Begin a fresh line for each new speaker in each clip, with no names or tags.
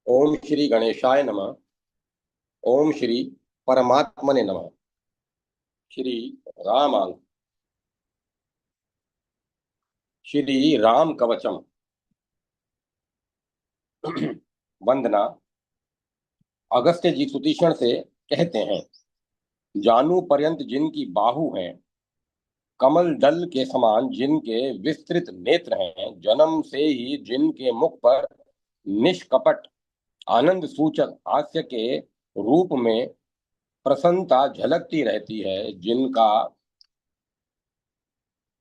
ओम श्री गणेशाय नमः। ओम श्री परमात्मने नमः। श्री रामांग श्री राम कवचम। वंदना। अगस्त्य जी सुतीक्षण से कहते हैं, जानू पर्यंत जिनकी बाहु है, कमल दल के समान जिनके विस्तृत नेत्र हैं, जन्म से ही जिनके मुख पर निष्कपट आनंद सूचक हास्य के रूप में प्रसन्नता झलकती रहती है, जिनका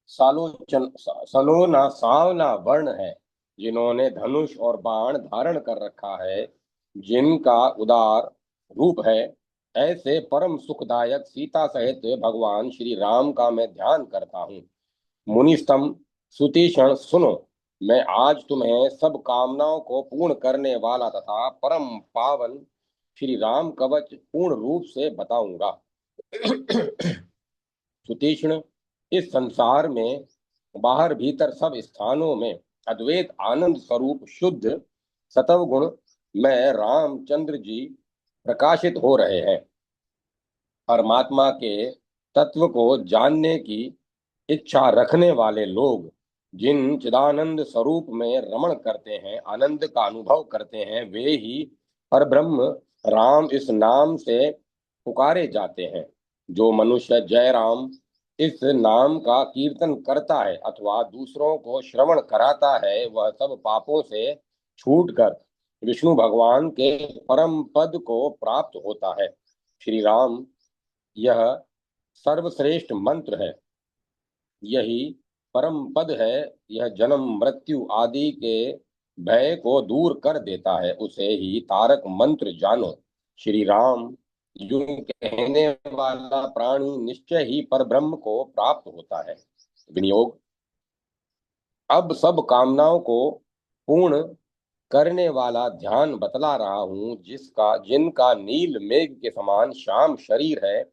सालोचन सलोना सांवला वर्ण है, जिन्होंने धनुष और बाण धारण कर रखा है, जिनका उदार रूप है, ऐसे परम सुखदायक सीता सहित भगवान श्री राम का मैं ध्यान करता हूँ। मुनिस्तम सुतीक्षण सुनो, मैं आज तुम्हें सब कामनाओं को पूर्ण करने वाला तथा परम पावन श्री राम कवच पूर्ण रूप से बताऊंगा। सुतीक्ष्ण, इस संसार में बाहर भीतर सब स्थानों में अद्वैत आनंद स्वरूप शुद्ध सतव गुण में रामचंद्र जी प्रकाशित हो रहे हैं। परमात्मा के तत्व को जानने की इच्छा रखने वाले लोग जिन चिदानंद स्वरूप में रमण करते हैं, आनंद का अनुभव करते हैं, वे ही परब्रह्म राम इस नाम से पुकारे जाते हैं। जो मनुष्य जय राम इस नाम का कीर्तन करता है अथवा दूसरों को श्रवण कराता है, वह सब पापों से छूटकर विष्णु भगवान के परम पद को प्राप्त होता है। श्री राम यह सर्वश्रेष्ठ मंत्र है, यही परम पद है। यह जन्म मृत्यु आदि के भय को दूर कर देता है, उसे ही तारक मंत्र जानो। श्री राम यूं कहने वाला प्राणी निश्चय ही परब्रह्म को प्राप्त होता है। विनियोग। अब सब कामनाओं को पूर्ण करने वाला ध्यान बतला रहा हूं, जिनका नील मेघ के समान श्याम शरीर है,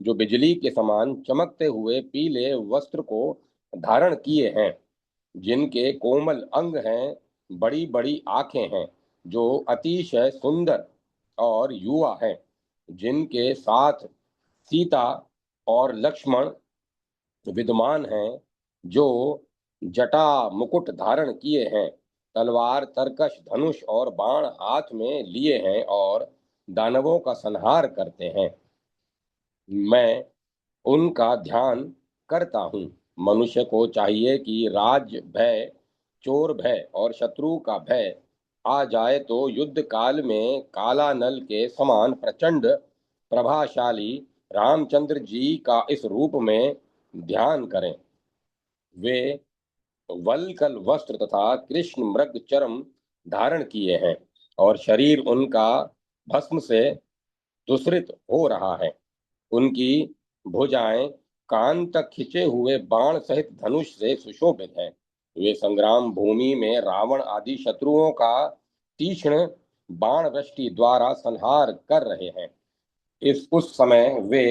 जो बिजली के समान चमकते हुए पीले वस्त्र को धारण किए हैं, जिनके कोमल अंग हैं, बड़ी बड़ी आंखें हैं, जो अतिशय सुंदर और युवा हैं, जिनके साथ सीता और लक्ष्मण विद्यमान हैं, जो जटा मुकुट धारण किए हैं, तलवार तरकश धनुष और बाण हाथ में लिए हैं और दानवों का संहार करते हैं। मैं उनका ध्यान करता हूँ। मनुष्य को चाहिए कि राज भय, चोर भय और शत्रु का भय आ जाए तो युद्ध काल में काला नल के समान प्रचंड प्रभाशाली रामचंद्र जी का इस रूप में ध्यान करें। वे वल्कल वस्त्र तथा कृष्ण मृग चर्म धारण किए हैं और शरीर उनका भस्म से दूषित हो रहा है। उनकी भुजाएं कान तक खिंचे हुए बाण सहित धनुष से सुशोभित हैं। वे संग्राम भूमि में रावण आदि शत्रुओं का तीक्ष्ण बाण वृष्टि द्वारा संहार कर रहे हैं। इस उस समय वे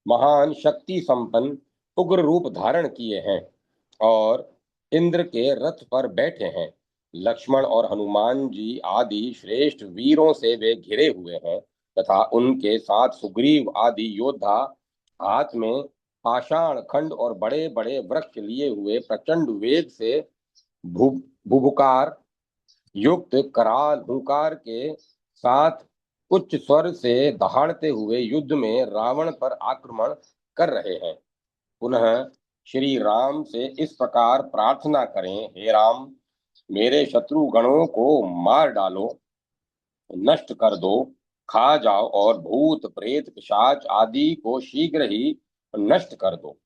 महान शक्ति संपन्न उग्र रूप धारण किए हैं और इंद्र के रथ पर बैठे हैं। लक्ष्मण और हनुमान जी आदि श्रेष्ठ वीरों से वे घिरे हुए हैं तथा उनके साथ सुग्रीव आदि योद्धा हाथ में पाषाण खंड और बड़े बड़े वृक्ष लिए हुए प्रचंड वेग से भु भुभुकार युक्त कराल हुंकार के साथ उच्च स्वर से दहाड़ते हुए युद्ध में रावण पर आक्रमण कर रहे हैं। पुनः श्री राम से इस प्रकार प्रार्थना करें, हे राम, मेरे शत्रु गणों को मार डालो, नष्ट कर दो, खा जाओ और भूत प्रेत पिशाच आदि को शीघ्र ही नष्ट कर दो।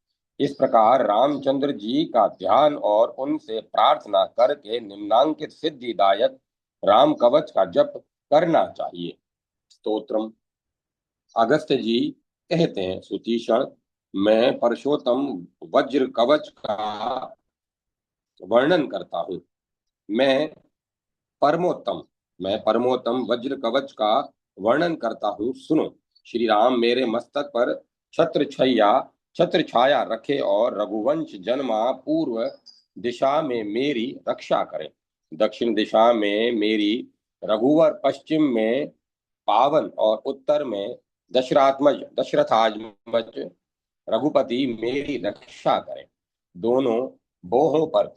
इस प्रकार रामचंद्र जी का ध्यान और उनसे प्रार्थना करके निम्नांकित सिद्धिदायक राम कवच का जप करना चाहिए। स्तोत्रम। अगस्त्य जी कहते हैं, सुतीक्षण, मैं परशोत्तम वज्र कवच का वर्णन करता हूँ। मैं परमोत्तम मैं परमोत्तम वज्र कवच का वर्णन करता हूँ, सुनो। श्री राम मेरे मस्तक पर छत्र छाया रखे और रघुवंश जन्मा पूर्व दिशा में मेरी रक्षा करें, दक्षिण दिशा में मेरी रघुवर पश्चिम में पावन और उत्तर में दशरथात्मज रघुपति मेरी रक्षा करें। दोनों बोहों पर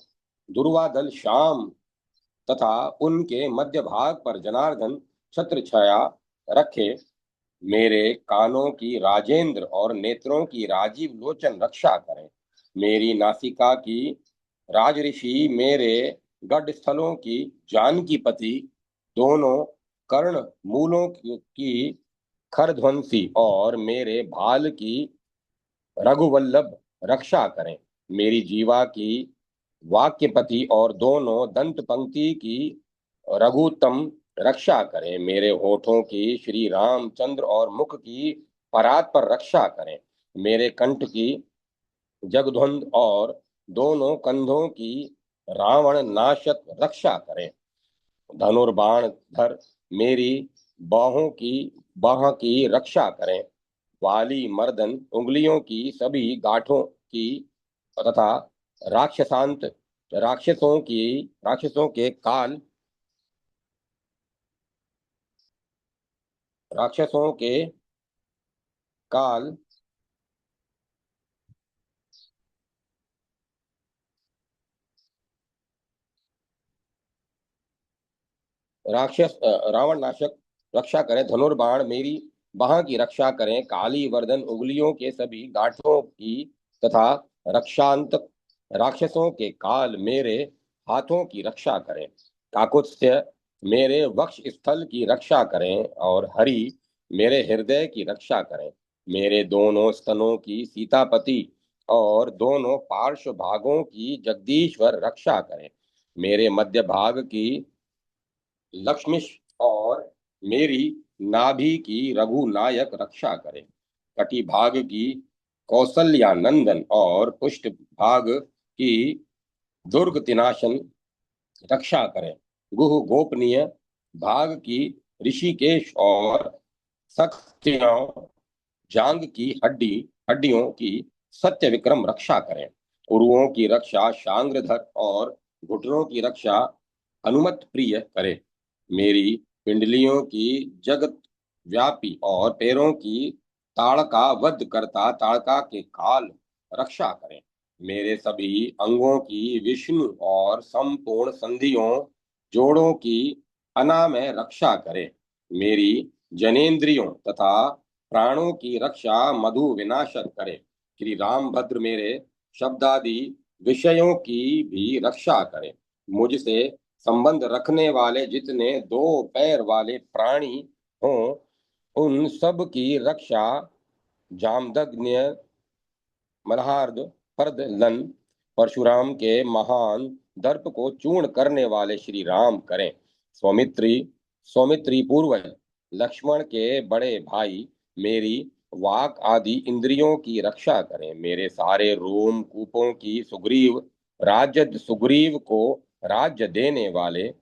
दुर्वादल श्याम तथा उनके मध्य भाग पर जनार्दन छत्र छाया रखे। मेरे कानों की राजेंद्र और नेत्रों की राजीव लोचन रक्षा करें। मेरी नासिका की राजऋषि, मेरे गढ़ स्थलों की जानकी पति, दोनों कर्ण मूलों की खरध्वंसी और मेरे भाल की रघुवल्लभ रक्षा करें। मेरी जीवा की वाक्यपति और दोनों दंत पंक्ति की रघुत्तम रक्षा करें। मेरे होठों की श्री रामचंद्र और मुख की परात पर रक्षा करें। मेरे कंठ की जगध्वंद और दोनों कंधों की रावण नाशक रक्षा करें। धनुर्बाण धर मेरी बाह की रक्षा करें। वाली मर्दन उंगलियों की सभी गांठों की तथा राक्षसांत राक्षसों के काल राक्षसों के काल रावण नाशक रक्षा करें। धनुर्बाण मेरी बाह की रक्षा करें। काली वर्दन उंगलियों के सभी गांठों की तथा रक्षांत राक्षसों के काल मेरे हाथों की रक्षा करें। काकुत्स्य मेरे वक्ष स्थल की रक्षा करें और हरि मेरे हृदय की रक्षा करें। मेरे दोनों स्तनों की सीतापति और दोनों पार्श्व भागों की जगदीश्वर रक्षा करें। मेरे मध्य भाग की लक्ष्मीश और मेरी नाभि की रघुनायक रक्षा करें। कटी भाग की कौसल्यानंदन और पुष्ट भाग की दुर्ग तिनाशन रक्षा करें। गुह गोपनीय भाग की ऋषिकेश और सक्सेनाओं जांग की हड्डियों की सत्य विक्रम रक्षा करें। उरुओं की रक्षा शांग्रधर और घुटनों की रक्षा हनुमत प्रिय करे। मेरी पिंडलियों की जगत व्यापी और पैरों की ताड़का वध करता ताड़का के काल रक्षा करें। मेरे सभी अंगों की विष्णु और संपूर्ण संधियों जोड़ों की अनामय रक्षा करें। मेरी जनेन्द्रियों तथा प्राणों की रक्षा मधु विनाशक करे। श्री रामभद्र मेरे शब्दादि विषयों की भी रक्षा करे। मुझसे संबंध रखने वाले जितने दो पैर वाले प्राणी हों, उन सब की रक्षा जामदग्नि मल्हार्द फर्द लन परशुराम के महान दर्प को चूर्ण करने वाले श्री राम करें। सौमित्री सौमित्री पूर्वज लक्ष्मण के बड़े भाई मेरी वाक आदि इंद्रियों की रक्षा करें। मेरे सारे रोम कूपों की सुग्रीव को राज्य देने वाले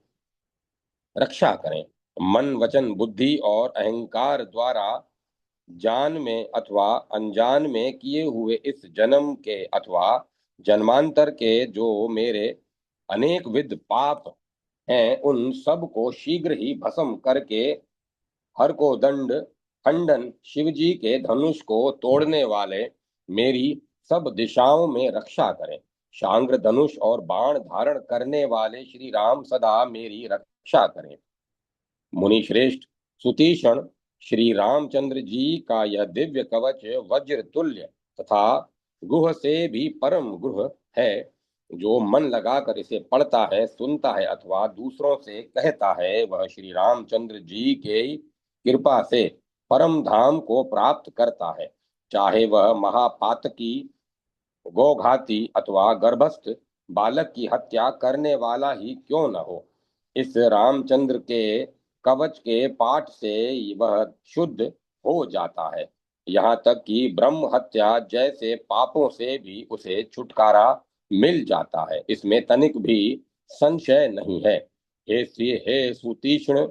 रक्षा करें। मन वचन बुद्धि और अहंकार द्वारा जान में अथवा अनजान में किए हुए इस जन्म के अथवा जन्मांतर के जो मेरे अनेक विध पाप हैं, उन सब को शीघ्र ही भस्म करके हर को दंड खंडन शिव जी के धनुष को तोड़ने वाले मेरी सब दिशाओं में रक्षा करें। शांग्र धनुष और बाण धारण करने वाले श्री राम सदा मेरी रक्षा करें। मुनि श्रेष्ठ सुतीषण श्री रामचंद्र जी का यह दिव्य कवच वज्र तुल्य तथा गुह से भी परम गुह है। जो मन लगाकर इसे पढ़ता है, सुनता है अथवा दूसरों से कहता है, वह श्री रामचंद्र जी के कृपा से परम धाम को प्राप्त करता है। चाहे वह महापातकी गोघाती अथवा गर्भस्थ बालक की हत्या करने वाला ही क्यों न हो, इस रामचंद्र के कवच के पाठ से वह शुद्ध हो जाता है। यहाँ तक कि ब्रह्म हत्या जैसे पापों से भी उसे छुटकारा मिल जाता है, इसमें तनिक भी संशय नहीं है। हे सुतीक्ष्ण,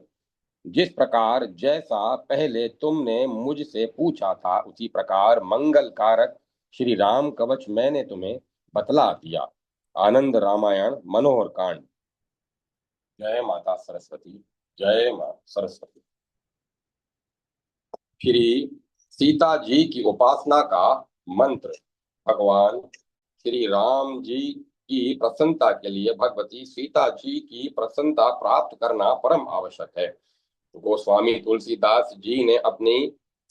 जिस प्रकार जैसा पहले तुमने मुझसे पूछा था, उसी प्रकार मंगल कारक श्री राम कवच मैंने तुम्हें बतला दिया। आनंद रामायण मनोहर कांड। जय माता सरस्वती। जय मां सरस्वती। श्री सीता जी की उपासना का मंत्र। भगवान श्री राम जी की प्रसन्नता के लिए भगवती सीता जी की प्रसन्नता प्राप्त करना परम आवश्यक है। गोस्वामी तुलसीदास जी ने अपनी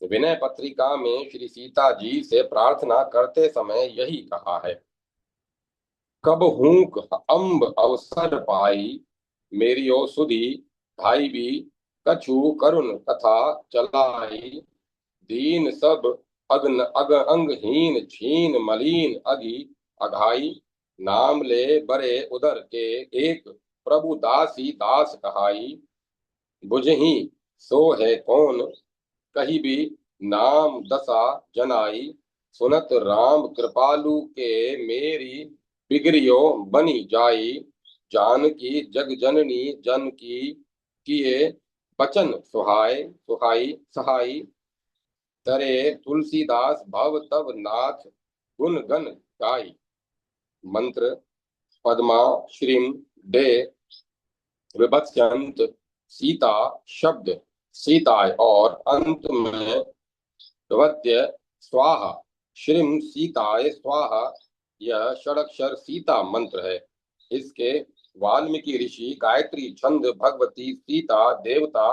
विनय पत्रिका में श्री सीता जी से प्रार्थना करते समय यही कहा है। कब हूँ अम्ब अवसर पाई, मेरियो सुधी भाई भी कछु करुण कथा चलाई। दीन सब अग्न अग अंगहीन छीन मलीन अगी अघाई। नाम ले बरे उदर के एक प्रभु दासी दास कहाई। बुझही सो है कौन कही भी नाम दशा जनाई। सुनत राम कृपालु के मेरी बिगड़ियो बनी जाई। जान की जग जननी जन की किए बचन सुहाय सुहाई सहाई। तरे तुलसीदास भव तब नाथ गुण गण गाई। मंत्र। पद्मा श्रीम डे विभत्स्यंत सीता शब्द सीताय और अंत में भवत्य स्वाहा श्रीम सीताय स्वाहा। यह षडक्षर सीता मंत्र है। इसके वाल्मीकि ऋषि गायत्री छंद भगवती सीता देवता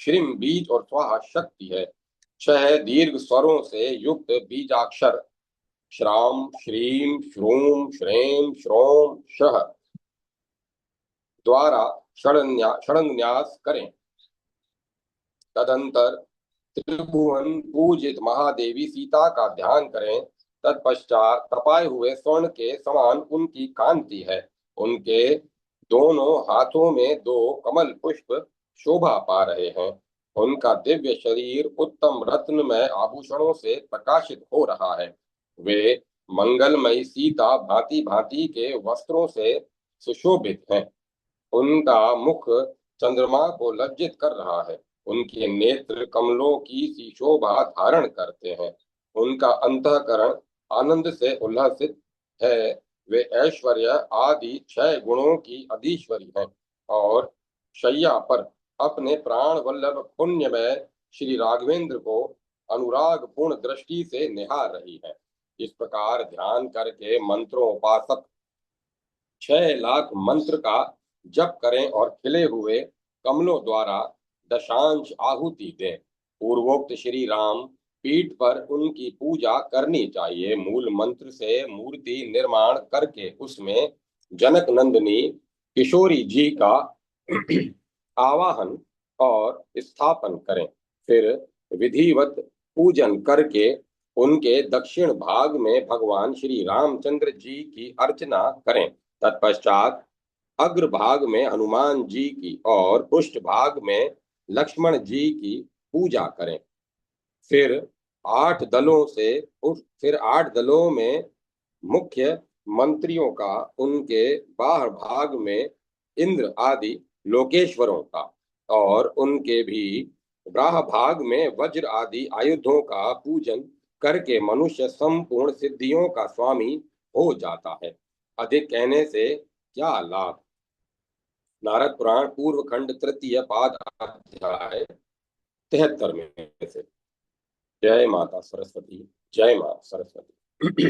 श्रीम बीज और स्वाहा शक्ति है। 6 दीर्घ स्वरों से युक्त बीजाक्षर श्राम श्रीम श्रूम श्रेम श्रोम शह द्वारा षडन्यास करें। तदंतर त्रिभुवन पूजित महादेवी सीता का ध्यान करें। तत्पश्चात तपाए हुए स्वर्ण के समान उनकी कांति है। उनके दोनों हाथों में 2 कमल पुष्प शोभा पा रहे हैं। उनका दिव्य शरीर उत्तम रत्नमय आभूषणों से प्रकाशित हो रहा है। वे मंगलमयी सीता भांति भांति के वस्त्रों से सुशोभित हैं। उनका मुख चंद्रमा को लज्जित कर रहा है। उनके नेत्र कमलों की सी शोभा धारण करते हैं। उनका अंतःकरण आनंद से उल्लसित है। वे ऐश्वर्य आदि 6 गुणों की अधीश्वरी हैं और शैया पर अपने प्राण वल्लभ पुण्यमय श्री राघवेंद्र को अनुराग पूर्ण दृष्टि से निहार रही है। इस प्रकार ध्यान करके मंत्रोपासक 6 लाख मंत्र का जप करें और खिले हुए कमलों द्वारा दशांश आहुति दें। पूर्वोक्त श्री राम पीठ पर उनकी पूजा करनी चाहिए। मूल मंत्र से मूर्ति निर्माण करके उसमें जनक नंदिनी किशोरी जी का आवाहन और स्थापन करें। फिर विधिवत पूजन करके उनके दक्षिण भाग में भगवान श्री रामचंद्र जी की अर्चना करें। तत्पश्चात अग्रभाग में हनुमान जी की और पृष्ठ भाग में लक्ष्मण जी की पूजा करें। फिर 8 दलों से फिर 8 दलों में मुख्य मंत्रियों का, उनके बाहर भाग में इंद्र आदि लोकेश्वरों का और उनके भी ब्राह भाग में वज्र आदि आयुधों का पूजन करके मनुष्य संपूर्ण सिद्धियों का स्वामी हो जाता है। अधिक कहने से क्या लाभ। नारद पुराण पूर्व खंड तृतीय पाद अध्याय 73 में से। जय माता सरस्वती। जय मां सरस्वती।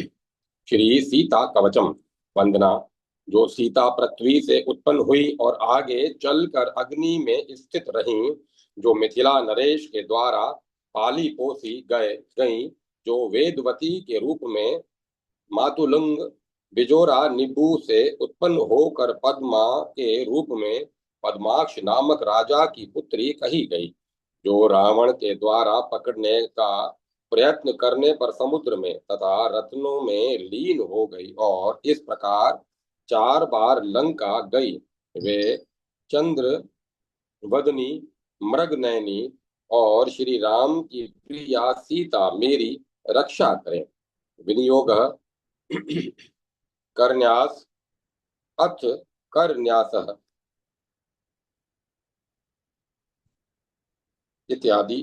श्री सीता कवचम। वंदना। जो सीता पृथ्वी से उत्पन्न हुई और आगे चलकर अग्नि में स्थित रहीं, जो मिथिला नरेश के द्वारा पाली पोसी गई, जो वेदवती के रूप में मातुलंग बिजोरा निबू से उत्पन्न होकर पद्मा के रूप में पद्माक्ष नामक राजा की पुत्री कही गई, जो रावण के द्वारा पकड़ने का प्रयत्न करने पर समुद्र में तथा रत्नों में लीन हो गई और इस प्रकार 4 बार लंका गई। वे चंद्र वदनी मृगनयनी और श्री राम की प्रिया सीता मेरी रक्षा करें। विनियोग करन्यास अथ करन्यासः इत्यादि।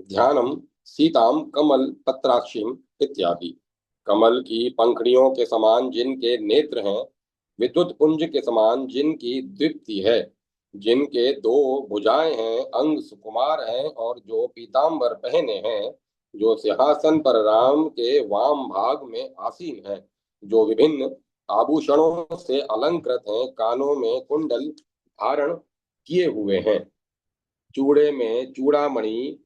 ध्यानम सीताम कमल पत्राक्षीम इत्यादि। कमल की पंखड़ियों के समान जिनके नेत्र हैं, विद्युत पुंज के समान जिनकी दीप्ति है, जिनके दो भुजाएं हैं, अंग सुकुमार हैं, और जो पीतांबर पहने हैं, जो सिंहासन पर राम के वाम भाग में आसीन हैं, जो विभिन्न आभूषणों से अलंकृत हैं, कानों में कुंडल धारण किए हुए हैं, चूड़े में चूड़ामणि,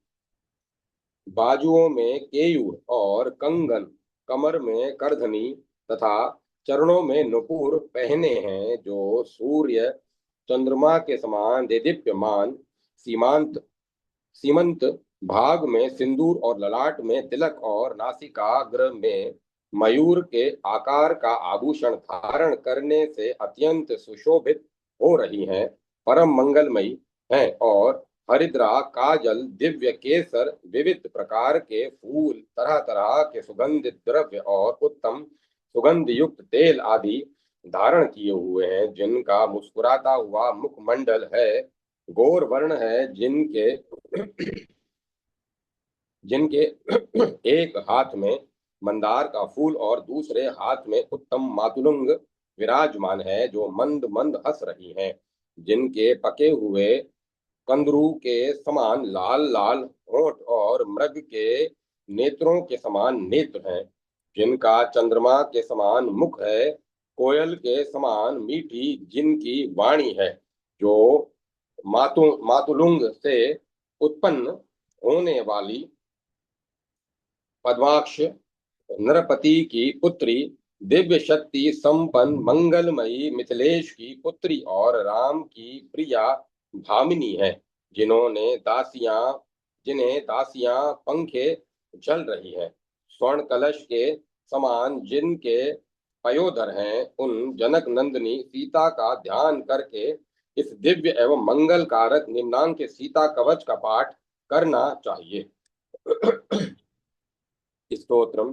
बाजुओं में केयूर और कंगन, कमर में करधनी तथा चरणों में नुपुर पहने हैं, जो सूर्य चंद्रमा के समान देदीप्यमान, सीमांत सीमंत भाग में सिंदूर और ललाट में तिलक और नासिकाग्र में मयूर के आकार का आभूषण धारण करने से अत्यंत सुशोभित हो रही हैं, परम मंगलमयी हैं, और हरिद्रा, काजल, दिव्य केसर, विविध प्रकार के फूल, तरह तरह के सुगंधित द्रव्य और उत्तम सुगंध युक्त तेल आदि धारण किए हुए हैं, जिनका मुस्कुराता हुआ मुखमंडल है, गौर वर्ण है, जिनके जिनके एक हाथ में मंदार का फूल और दूसरे हाथ में उत्तम मातुलुंग विराजमान है, जो मंद मंद हंस रही हैं, जिनके पके हुए कंदरू के समान लाल लाल होंठ और मृग के नेत्रों के समान नेत्र हैं, जिनका चंद्रमा के समान मुख है, कोयल के समान मीठी जिनकी वाणी है, जो मातुलुंग से उत्पन्न होने वाली पद्माक्ष नरपति की पुत्री, दिव्य शक्ति संपन्न मंगलमयी मिथिलेश की पुत्री और राम की प्रिया भामिनी है, जिन्हें दासियां पंखे चल रही हैं, स्वर्ण कलश के समान जिनके पयोधर हैं, उन जनक नंदिनी सीता का ध्यान करके इस दिव्य एवं मंगल कारक निम्नांक के सीता कवच का पाठ करना चाहिए। स्तोत्रम।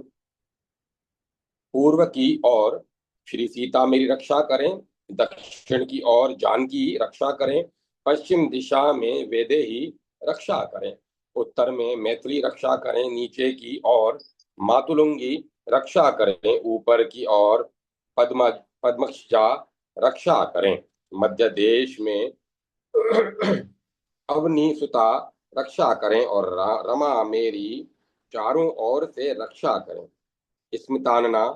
पूर्व की ओर श्री सीता मेरी रक्षा करें, दक्षिण की ओर जानकी रक्षा करें, पश्चिम दिशा में वैदेही रक्षा करें, उत्तर में मैथिली रक्षा करें, नीचे की ओर मातुलुंगी रक्षा करें, ऊपर की ओर पद्म पद्मजा रक्षा करें, मध्य देश में अवनी सुता रक्षा करें, और रमा मेरी चारों ओर से रक्षा करें। स्मितानना,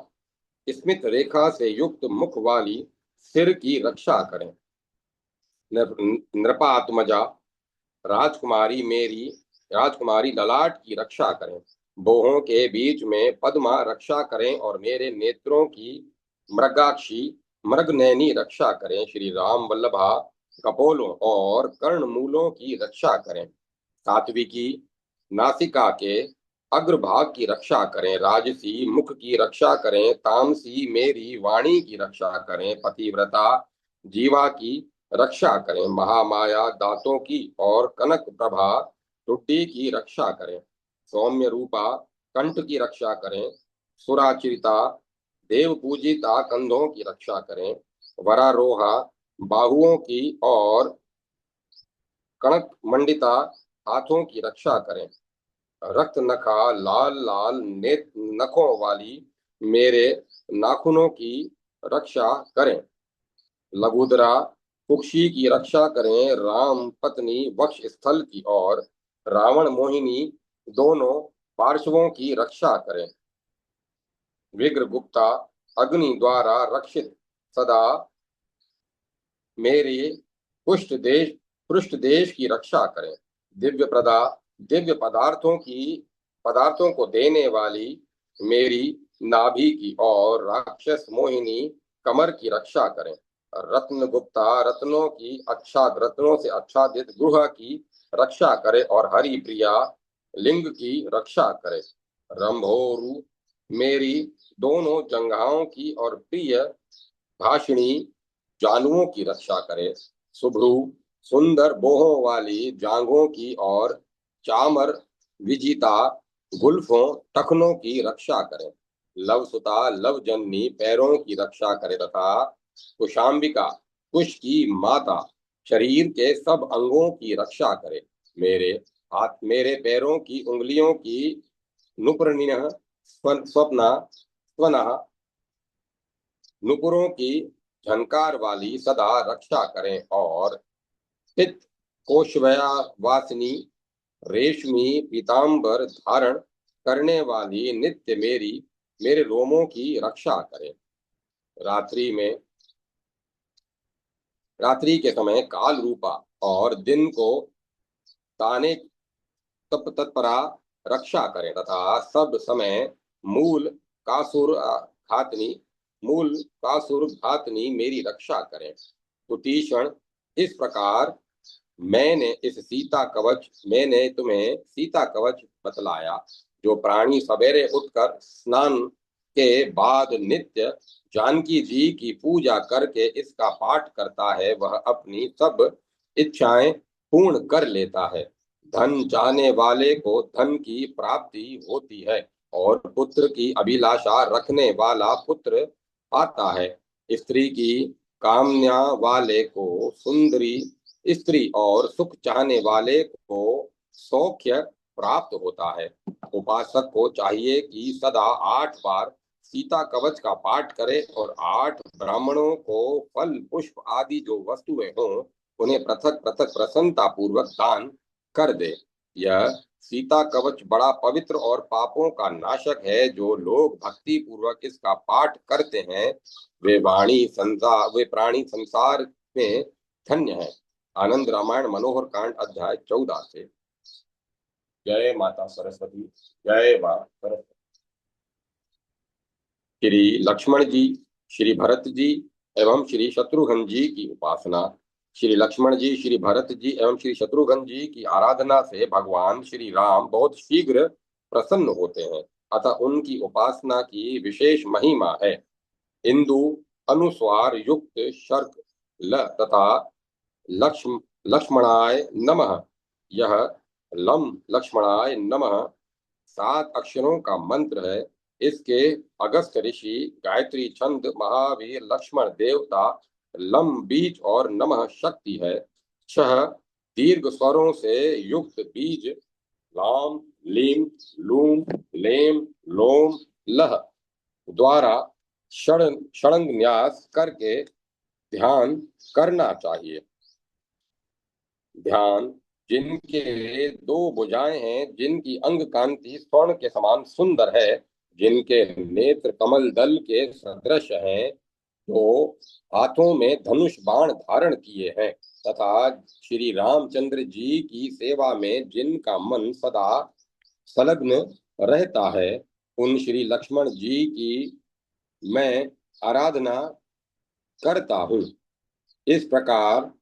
स्मित रेखा से युक्त मुख वाली सिर की रक्षा करें। नृपात्मजा, राजकुमारी मेरी राजकुमारी ललाट की रक्षा करें, बोहों के बीच में पद्मा रक्षा करें, और मेरे नेत्रों की मृगाक्षी मृगनयनी रक्षा करें, श्री राम वल्लभा कपोलों और कर्णमूलों की रक्षा करें, सात्विकी नासिका के अग्रभाग की रक्षा करें, राजसी मुख की रक्षा करें, तामसी मेरी वाणी की रक्षा करें, पतिव्रता जीवा की रक्षा करें, महामाया दांतों की और कनक प्रभा टुड्डी की रक्षा करें, सौम्य रूपा कंठ की रक्षा करें, सुराचिरिता देव पूजिता कंधों की रक्षा करें, वरारोहा बाहुओं की और कणक मंडिता हाथों की रक्षा करें, रक्त नखा लाल लाल नेत नखों वाली मेरे नाखूनों की रक्षा करें, लघुदरा कुक्षी की रक्षा करें, राम पत्नी वक्ष स्थल की और रावण मोहिनी दोनों पार्श्वों की रक्षा करें, विग्र गुप्ता अग्नि द्वारा रक्षित सदा मेरे पृष्ठ देश की रक्षा करें, दिव्य पदार्थों को देने वाली मेरी नाभि की और राक्षस मोहिनी कमर की रक्षा करें, रत्न गुप्ता रत्नों से आच्छादित गृह की रक्षा करे, और हरि प्रिया लिंग की रक्षा करे, रंभोरु मेरी दोनों जंघाओं की और प्रिय भाषिणी जानुओं की रक्षा करे, शुभ्रू सुंदर बोहों वाली जांघों की और चामर विजिता गुल्फों टखनों की रक्षा करे, लवसुता लव जननी पैरों की रक्षा करे, तथा कुशाम्बिका कुश की माता शरीर के सब अंगों की रक्षा करे, मेरे पैरों की उंगलियों की नुपुरनिनः स्वप्ना स्वना नुपुरों की झनकार वाली सदा रक्षा करें, और पित्त कोशवया वासिनी रेशमी पीतांबर धारण करने वाली नित्य मेरे रोमों की रक्षा करे। रात्रि में रात्रि के समय काल रूपा और दिन को ताने तप तत्परा रक्षा करें तथा सब समय मूल कासुर घातनी मूल कासुर घातनी मेरी रक्षा करें। कुतीक्षण इस प्रकार मैंने तुम्हें सीता कवच बतलाया। जो प्राणी सवेरे उठकर स्नान के बाद नित्य जानकी जी की पूजा करके इसका पाठ करता है वह अपनी सब इच्छाएं पूर्ण कर लेता है। धन चाहने वाले को धन की प्राप्ति होती है और पुत्र की अभिलाषा रखने वाला पुत्र पाता है। स्त्री की कामना वाले को सुंदरी स्त्री और सुख चाहने वाले को सौख्य प्राप्त होता है। उपासक को चाहिए कि सदा 8 बार सीता कवच का पाठ करे और 8 ब्राह्मणों को फल पुष्प आदि जो वस्तुएं हों उन्हें पृथक पृथक प्रसन्नता पूर्वक दान कर दे। यह सीता कवच बड़ा पवित्र और पापों का नाशक है। जो लोग भक्ति पूर्वक इसका पाठ करते हैं वे प्राणी संसार में धन्य है। आनंद रामायण मनोहर कांड अध्याय 14 से। जय माता सरस्वती। जय मां सरस्वती। श्री लक्ष्मण जी, श्री भरत जी एवं श्री शत्रुघ्न जी की उपासना। श्री लक्ष्मण जी, श्री भरत जी एवं श्री शत्रुघ्न जी की आराधना से भगवान श्री राम बहुत शीघ्र प्रसन्न होते हैं, अतः उनकी उपासना की विशेष महिमा है। इंदु अनुस्वार युक्त शर्क ल तथा लक्ष्मणाय नमः। यह लम लक्ष्मणाय नमः 7 अक्षरों का मंत्र है। इसके अगस्त ऋषि गायत्री छंद महावीर लक्ष्मण देवता लम बीज और नमः शक्ति है। 6 दीर्घ स्वरों से युक्त बीज लाम लीम लूम लेम लोम लह द्वारा षडंग न्यास करके ध्यान करना चाहिए। ध्यान जिनके 2 भुजाएं हैं, जिनकी अंग कांति स्वर्ण के समान सुंदर है, जिनके नेत्र कमल दल के सदृश हैं, जो हाथों में धनुष बाण धारण किए हैं तथा श्री रामचंद्र जी की सेवा में जिनका मन सदा संलग्न रहता है, उन श्री लक्ष्मण जी की मैं आराधना करता हूँ। इस प्रकार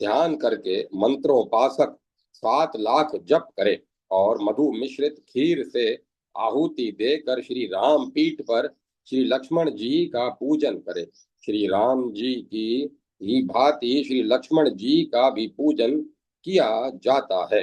ध्यान करके मंत्रोपासक 7 लाख जप करे और मधु मिश्रित खीर से आहुति देकर श्री राम पीठ पर श्री लक्ष्मण जी का पूजन करे। श्री राम जी की ही भांति श्री लक्ष्मण जी का भी पूजन किया जाता है।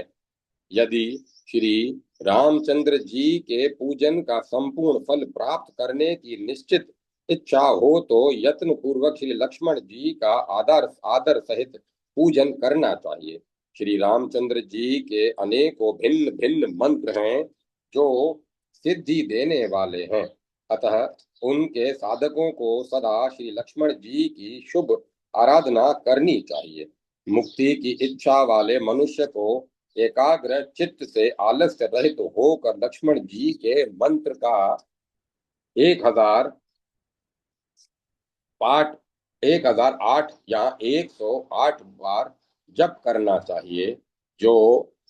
यदि श्री रामचंद्र जी के पूजन का संपूर्ण फल प्राप्त करने की निश्चित इच्छा हो तो यत्न पूर्वक श्री लक्ष्मण जी का आदर सहित पूजन करना चाहिए। श्री रामचंद्र जी के अनेकों भिन्न भिन्न मंत्र हैं जो सिद्धि देने वाले हैं, अतः उनके साधकों को सदा श्री लक्ष्मण जी की शुभ आराधना करनी चाहिए। मुक्ति की इच्छा वाले मनुष्य को एकाग्र चित्त से आलस्य रहित होकर लक्ष्मण जी के मंत्र का 1000 पाठ 1008 या 108 बार जप करना चाहिए। जो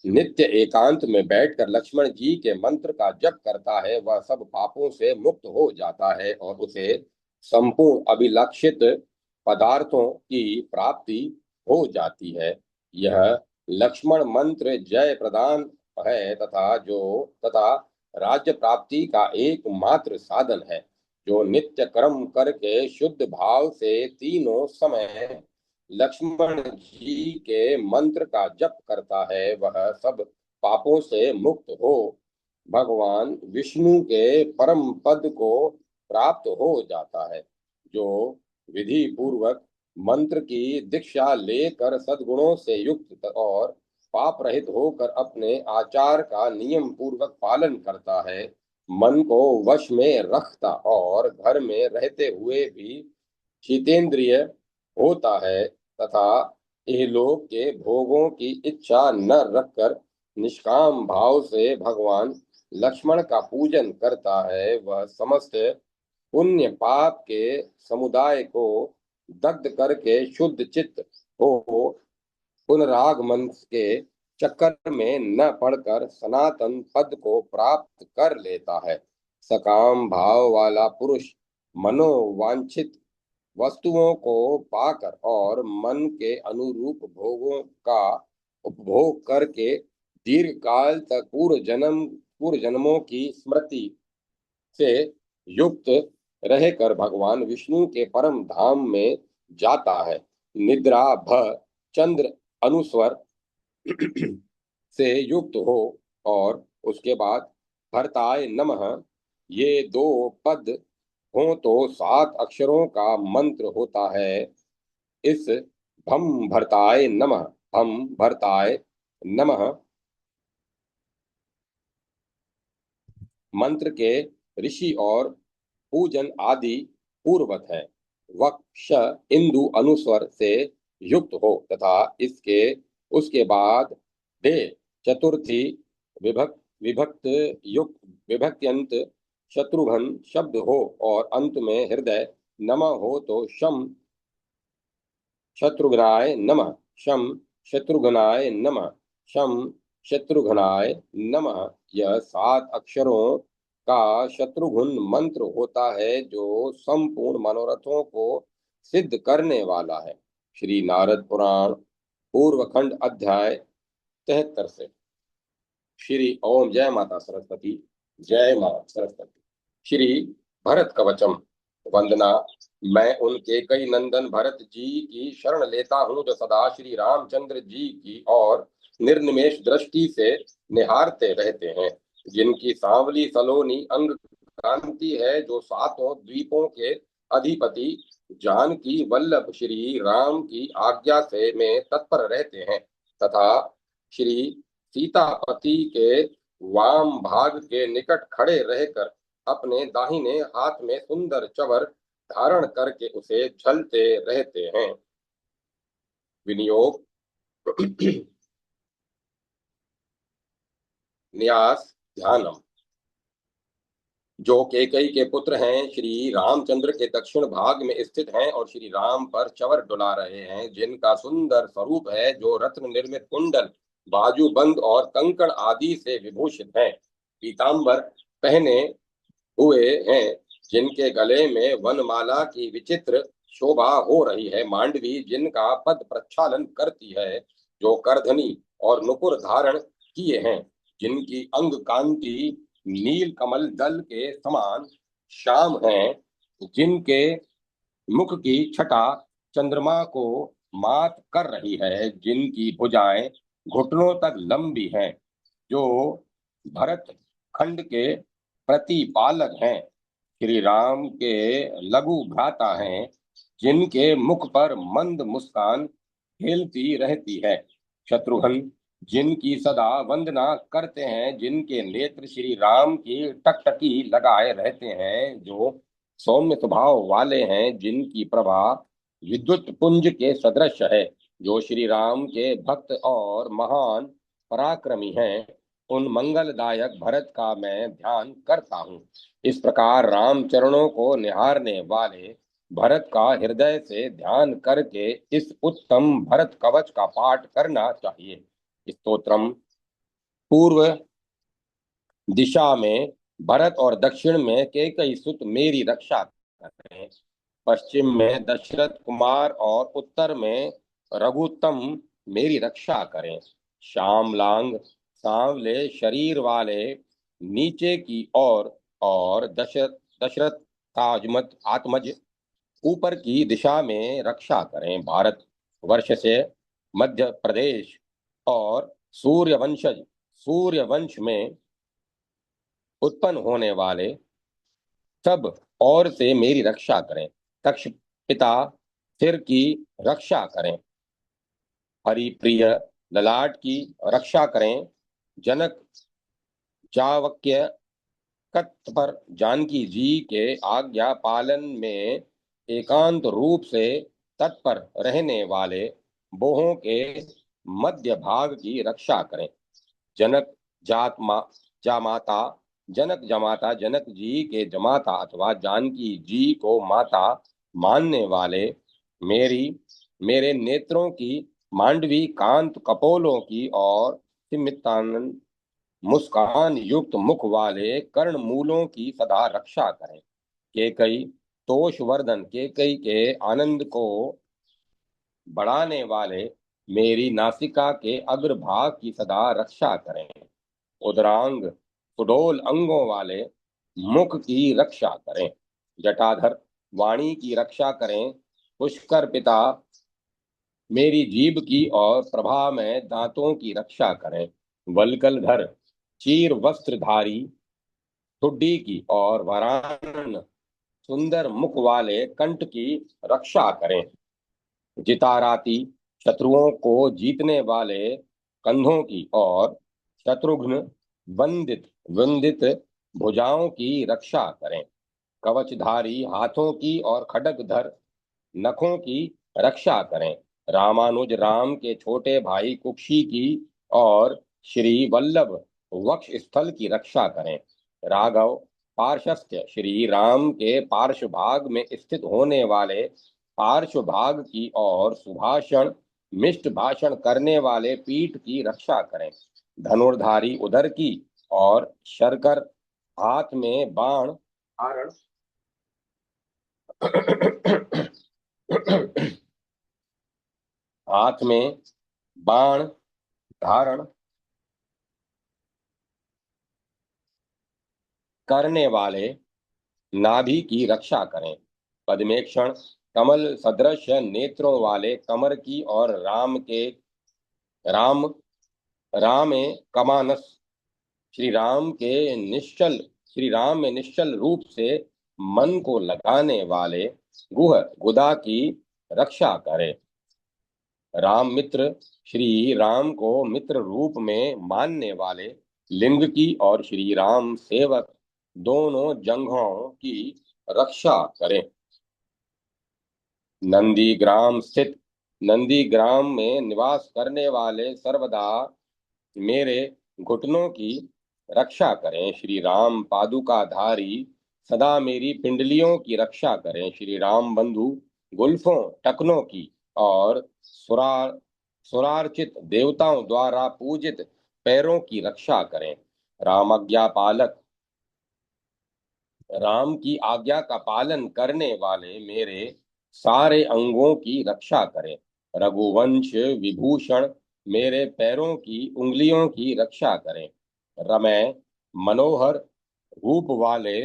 नित्य एकांत में बैठकर लक्ष्मण जी के मंत्र का जप करता है वह सब पापों से मुक्त हो जाता है और उसे संपूर्ण अभिलक्षित पदार्थों की प्राप्ति हो जाती है। यह लक्ष्मण मंत्र जय प्रदान है तथा राज्य प्राप्ति का एकमात्र साधन है। जो नित्य कर्म करके शुद्ध भाव से तीनों समय लक्ष्मण जी के मंत्र का जप करता है वह सब पापों से मुक्त हो भगवान विष्णु के परम पद को प्राप्त हो जाता है। जो विधि पूर्वक मंत्र की दीक्षा लेकर सद्गुणों से युक्त और पाप रहित होकर अपने आचार का नियम पूर्वक पालन करता है, मन को वश में रखता और घर में रहते हुए भी जितेंद्रिय होता है तथा इहलोक के भोगों की इच्छा न रखकर निष्काम भाव से भगवान लक्ष्मण का पूजन करता है, वह समस्त पुण्य पाप के समुदाय को दग्ध करके शुद्ध चित्त हो पुनरागमन के चक्कर में न पड़कर सनातन पद को प्राप्त कर लेता है। सकाम भाव वाला पुरुष मनोवांछित वस्तुओं को पाकर और मन के अनुरूप भोगों का उपभोग करके दीर्घ काल तक पूर्व जन्मों की स्मृति से युक्त रहकर भगवान विष्णु के परम धाम में जाता है। निद्रा भ चंद्र अनुस्वर से युक्त हो और उसके बाद भरताय नमः ये दो पद हो तो 7 अक्षरों का मंत्र होता है। इस भम भरताय नमः मंत्र के ऋषि और पूजन आदि पूर्वत है। वक्ष इंदु अनुस्वर से युक्त हो तथा इसके उसके बाद डे चतुर्थी विभक्त युक्त विभक्त्यंत शत्रुघ्न शब्द हो और अंत में हृदय नमः हो तो शत्रुघ्नाय नमः शम शत्रुघ्नाय नमः शम शत्रुघ्नाय नमः। यह 7 अक्षरों का शत्रुघ्न मंत्र होता है जो संपूर्ण मनोरथों को सिद्ध करने वाला है। श्री नारद पुराण पूर्व खंड अध्याय 73 से। श्री ओम जय माता सरस्वती। जय माता सरस्वती। श्री भरत कवचम। वंदना। मैं उनके कई नंदन भरत जी की शरण लेता हूँ जो सदा श्री रामचंद्र जी की और निर्निमेष दृष्टि से निहारते रहते हैं, जिनकी सांवली सलोनी अंग कांति है, जो 7 द्वीपों के अधिपति जानकी वल्लभ श्री राम की आज्ञा से में तत्पर रहते हैं तथा श्री सीतापति के वाम भाग के निकट खड़े रहकर अपने दाहिने हाथ में सुंदर चवर धारण करके उसे झलते रहते हैं। विनियोग। न्यास ध्यानम। जो केकई के पुत्र हैं, श्री रामचंद्र के दक्षिण भाग में स्थित हैं और श्री राम पर चवर डुला रहे हैं, जिनका सुंदर स्वरूप है, जो रत्न निर्मित कुंडल बाजूबंद और कंकण आदि से विभूषित हैं, पीतांबर पहने हुए हैं, जिनके गले में वनमाला की विचित्र शोभा हो रही है, मांडवी जिनका पद प्रक्षालन करती है, जो करधनी और नुपुर धारण किए हैं, जिनकी अंग कांति नील कमल दल के समान श्याम है, जिनके मुख की छटा चंद्रमा को मात कर रही है, जिनकी भुजाएं घुटनों तक लंबी हैं, जो भरत खंड के प्रतिपालक हैं, श्री राम के लघु भ्राता हैं, जिनके मुख पर मंद मुस्कान खेलती रहती है, शत्रुघ्न जिनकी सदा वंदना करते हैं, जिनके नेत्र श्री राम की टकटकी लगाए रहते हैं, जो सौम्य स्वभाव वाले हैं, जिनकी प्रभा विद्युत पुंज के सदृश है, जो श्री राम के भक्त और महान पराक्रमी हैं, उन मंगलदायक भरत का मैं ध्यान करता हूँ। इस प्रकार राम चरणों को निहारने वाले भरत का हृदय से ध्यान करके इस उत्तम भरत कवच का पाठ करना चाहिए। स्तोत्रम। पूर्व दिशा में भरत और दक्षिण में कैकेयी सुत मेरी रक्षा करें, पश्चिम में दशरथ कुमार और उत्तर में रघुत्तम मेरी रक्षा करें। श्यामलांग सांवले शरीर वाले नीचे की ओर और दशरथ ताजमत आत्मज ऊपर की दिशा में रक्षा करें। भारत वर्ष से मध्य प्रदेश और सूर्यवंश में उत्पन्न होने वाले सब और से मेरी रक्षा करें। तक्ष पिता सिर की रक्षा करें, हरिप्रिय ललाट की रक्षा करें, जनक जावक्य कत पर जानकी जी के आज्ञा पालन में एकांत रूप से तत्पर रहने वाले बोहों के मध्य भाग की रक्षा करें। जनक जामाता जनक जमाता जनक जी के जमाता अथवा जानकी जी को माता मानने वाले मेरी मेरे नेत्रों की मांडवी कांत कपोलों की और सिमितानंद मुस्कान युक्त मुख वाले कर्ण मूलों की सदा रक्षा करें। केकई तोषवर्धन केकई के आनंद को बढ़ाने वाले मेरी नासिका के अग्रभाग की सदा रक्षा करें। उदरांग सुडोल अंगों वाले मुख की रक्षा करें। जटाधर वाणी की रक्षा करें। पुष्कर पिता मेरी जीभ की और प्रभा में दांतों की रक्षा करें। वल्कलधर चीर वस्त्रधारी ठुड्डी की और वरान सुंदर मुख वाले कंठ की रक्षा करें। जिताराती शत्रुओं को जीतने वाले कंधों की और शत्रुघ्न वंदित वंदित भुजाओं की रक्षा करें। कवचधारी हाथों की और खड्गधर नखों की रक्षा करें। रामानुज राम के छोटे भाई कुक्षी की और श्री वल्लभ वक्ष स्थल की रक्षा करें। राघव पार्श्वस्थ श्री राम के पार्श्व भाग में स्थित होने वाले पार्श्व भाग की और सुभाषण मिष्ट भाषण करने वाले पीठ की रक्षा करें। धनुर्धारी उदर की और शरकर हाथ में बाण धारण हाथ में बाण धारण करने वाले नाभि की रक्षा करें। पद्मेक्षण कमल सदृश नेत्रों वाले कमर की और राम रामे कमानस श्री राम में निश्चल रूप से मन को लगाने वाले गुह गुदा की रक्षा करें। राम मित्र श्री राम को मित्र रूप में मानने वाले लिंग की और श्री राम सेवक दोनों जंघों की रक्षा करें। नंदीग्राम स्थित नंदीग्राम में निवास करने वाले सर्वदा मेरे घुटनों की रक्षा करें। श्री राम पादुकाधारी सदा मेरी पिंडलियों की रक्षा करें। श्री राम बंधु गुल्फों टकनों की और सुरार्चित देवताओं द्वारा पूजित पैरों की रक्षा करें। रामज्ञा पालक राम की आज्ञा का पालन करने वाले मेरे सारे अंगों की रक्षा करें। रघुवंश विभूषण मेरे पैरों की उंगलियों की रक्षा करें। रमय मनोहर रूप वाले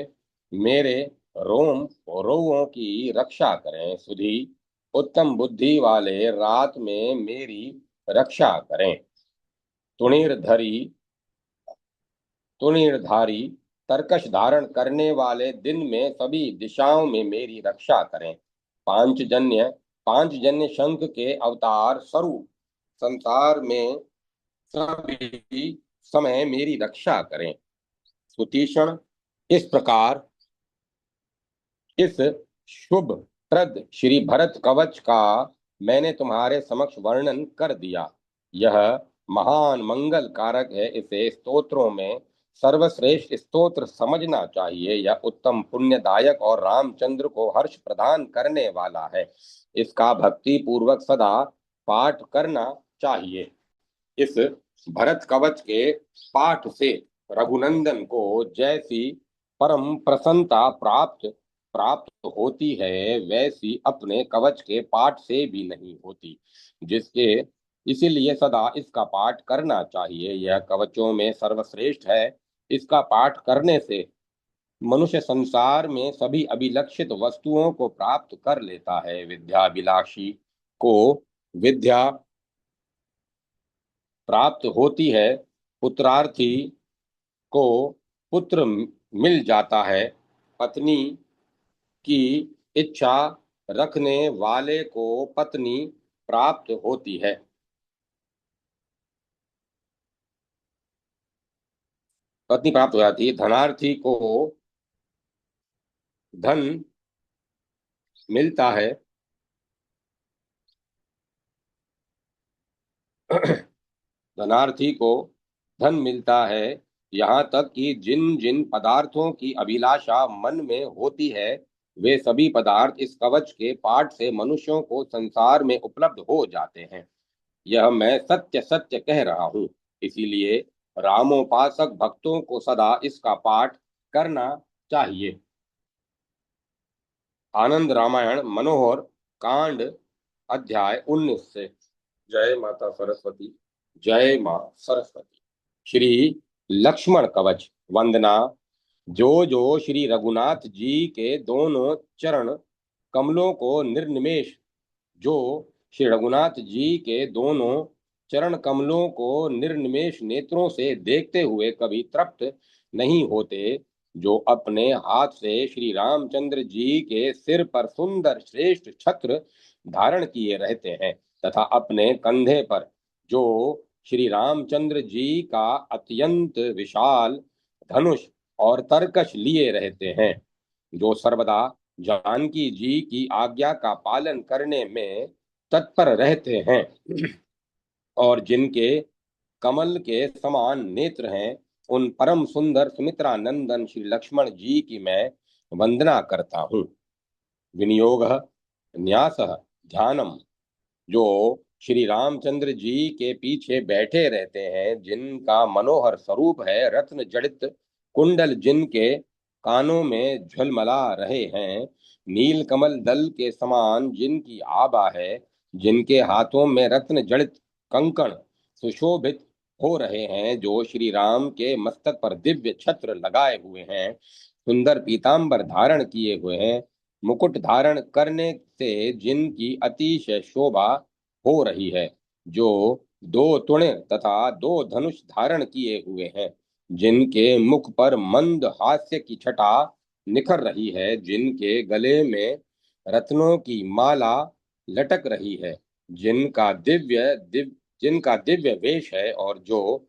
मेरे रोम रोओं की रक्षा करें। सुधी उत्तम बुद्धि वाले रात में मेरी रक्षा करें। तुणीरधरी तुणीरधारी तरकश धारण करने वाले दिन में सभी दिशाओं में मेरी रक्षा करें। पांचजन्य शंख के अवतार स्वरूप संसार में सभी समय मेरी रक्षा करें। सुतीक्षण इस प्रकार इस शुभ प्रद श्री भरत कवच का मैंने तुम्हारे समक्ष वर्णन कर दिया। यह महान मंगल कारक है। इसे स्तोत्रों में सर्वश्रेष्ठ स्तोत्र समझना चाहिए। यह उत्तम पुण्यदायक और रामचंद्र को हर्ष प्रदान करने वाला है। इसका भक्ति पूर्वक सदा पाठ करना चाहिए। इस भरत कवच के पाठ से रघुनंदन को जैसी परम प्रसन्नता प्राप्त प्राप्त होती है वैसी अपने कवच के पाठ से भी नहीं होती। जिसके इसीलिए सदा इसका पाठ करना चाहिए। यह कवचों में सर्वश्रेष्ठ है। इसका पाठ करने से मनुष्य संसार में सभी अभिलक्षित वस्तुओं को प्राप्त कर लेता है। विद्याभिलाषी को विद्या प्राप्त होती है। पुत्रार्थी को पुत्र मिल जाता है। पत्नी की इच्छा रखने वाले को पत्नी प्राप्त होती है। पत्नी प्राप्त हो जाती है। धनार्थी को धन मिलता है। धनार्थी को धन मिलता है, यहाँ तक कि जिन जिन पदार्थों की अभिलाषा मन में होती है वे सभी पदार्थ इस कवच के पाठ से मनुष्यों को संसार में उपलब्ध हो जाते हैं। यह मैं सत्य सत्य कह रहा हूँ। इसीलिए रामोपासक भक्तों को सदा इसका पाठ करना चाहिए। आनंद रामायण मनोहर कांड अध्याय 19 से। जय माता सरस्वती। जय मां सरस्वती। श्री लक्ष्मण कवच वंदना। जो जो श्री रघुनाथ जी के दोनों चरण कमलों को निर्निमेष जो श्री रघुनाथ जी के दोनों चरण कमलों को निर्निमेष नेत्रों से देखते हुए कभी तृप्त नहीं होते, जो अपने हाथ से श्री रामचंद्र जी के सिर पर सुंदर श्रेष्ठ छत्र धारण किए रहते हैं तथा अपने कंधे पर जो श्री रामचंद्र जी का अत्यंत विशाल धनुष और तरकश लिए रहते हैं, जो सर्वदा जानकी जी की आज्ञा का पालन करने में तत्पर रहते हैं और जिनके कमल के समान नेत्र हैं, उन परम सुंदर सुमित्रा नंदन श्री लक्ष्मण जी की मैं वंदना करता हूँ। विनियोग न्यास ध्यानम। जो श्री रामचंद्र जी के पीछे बैठे रहते हैं, जिनका मनोहर स्वरूप है रत्न जड़ित कुंडल जिनके कानों में झलमला रहे हैं, नील कमल दल के समान जिनकी आभा है, जिनके हाथों में रत्न जड़ित कंकण सुशोभित हो रहे हैं, जो श्री राम के मस्तक पर दिव्य छत्र लगाए हुए हैं, सुंदर पीतांबर धारण किए हुए हैं, मुकुट धारण करने से जिनकी अतिशय शोभा हो रही है, जो दो तुणे तथा दो धनुष धारण किए हुए हैं, जिनके मुख पर मंद हास्य की छटा निखर रही है, जिनके गले में रत्नों की माला लटक रही है, जिनका दिव्य वेश है और जो